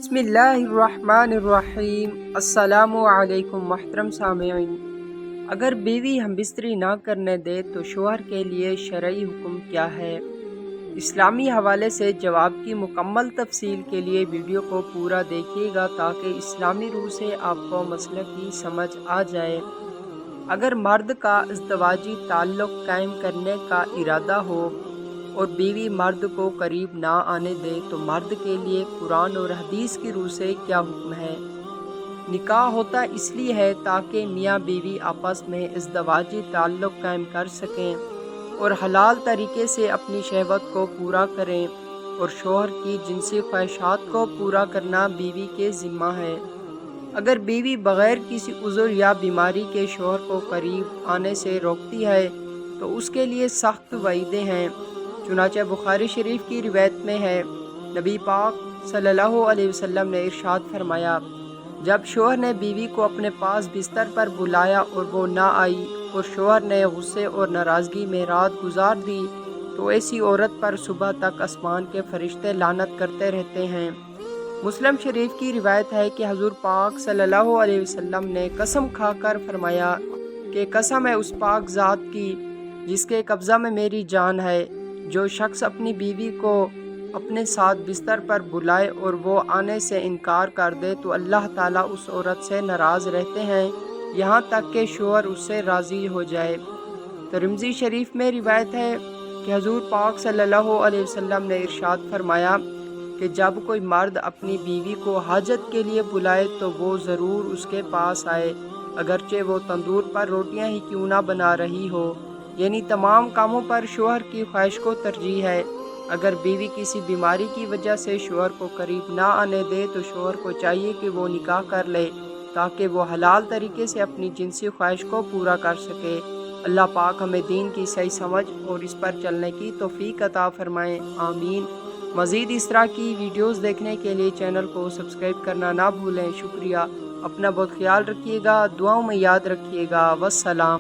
بسم اللہ الرحمن الرحیم۔ السلام علیکم محترم سامعین۔ اگر بیوی ہم بستری نہ کرنے دے تو شوہر کے لیے شرعی حکم کیا ہے؟ اسلامی حوالے سے جواب کی مکمل تفصیل کے لیے ویڈیو کو پورا دیکھیے گا تاکہ اسلامی روح سے آپ کو مسئلہ کی سمجھ آ جائے۔ اگر مرد کا ازدواجی تعلق قائم کرنے کا ارادہ ہو اور بیوی مرد کو قریب نہ آنے دے تو مرد کے لیے قرآن اور حدیث کی روح سے کیا حکم ہے؟ نکاح ہوتا اس لیے ہے تاکہ میاں بیوی آپس میں ازدواجی تعلق قائم کر سکیں اور حلال طریقے سے اپنی شہوت کو پورا کریں، اور شوہر کی جنسی خواہشات کو پورا کرنا بیوی کے ذمہ ہے۔ اگر بیوی بغیر کسی عذر یا بیماری کے شوہر کو قریب آنے سے روکتی ہے تو اس کے لیے سخت وعیدیں ہیں۔ چنانچہ بخاری شریف کی روایت میں ہے، نبی پاک صلی اللہ علیہ وسلم نے ارشاد فرمایا، جب شوہر نے بیوی کو اپنے پاس بستر پر بلایا اور وہ نہ آئی اور شوہر نے غصے اور ناراضگی میں رات گزار دی تو ایسی عورت پر صبح تک آسمان کے فرشتے لعنت کرتے رہتے ہیں۔ مسلم شریف کی روایت ہے کہ حضور پاک صلی اللہ علیہ وسلم نے قسم کھا کر فرمایا کہ قسم ہے اس پاک ذات کی جس کے قبضہ میں میری جان ہے، جو شخص اپنی بیوی کو اپنے ساتھ بستر پر بلائے اور وہ آنے سے انکار کر دے تو اللہ تعالیٰ اس عورت سے ناراض رہتے ہیں یہاں تک کہ شوہر اس سے راضی ہو جائے۔ ترمذی شریف میں روایت ہے کہ حضور پاک صلی اللہ علیہ وسلم نے ارشاد فرمایا کہ جب کوئی مرد اپنی بیوی کو حاجت کے لیے بلائے تو وہ ضرور اس کے پاس آئے، اگرچہ وہ تندور پر روٹیاں ہی کیوں نہ بنا رہی ہو، یعنی تمام کاموں پر شوہر کی خواہش کو ترجیح ہے۔ اگر بیوی کسی بیماری کی وجہ سے شوہر کو قریب نہ آنے دے تو شوہر کو چاہیے کہ وہ نکاح کر لے تاکہ وہ حلال طریقے سے اپنی جنسی خواہش کو پورا کر سکے۔ اللہ پاک ہمیں دین کی صحیح سمجھ اور اس پر چلنے کی توفیق عطا فرمائے، آمین۔ مزید اس طرح کی ویڈیوز دیکھنے کے لیے چینل کو سبسکرائب کرنا نہ بھولیں۔ شکریہ۔ اپنا بہت خیال رکھیے گا، دعاؤں میں یاد رکھیے گا۔ والسلام۔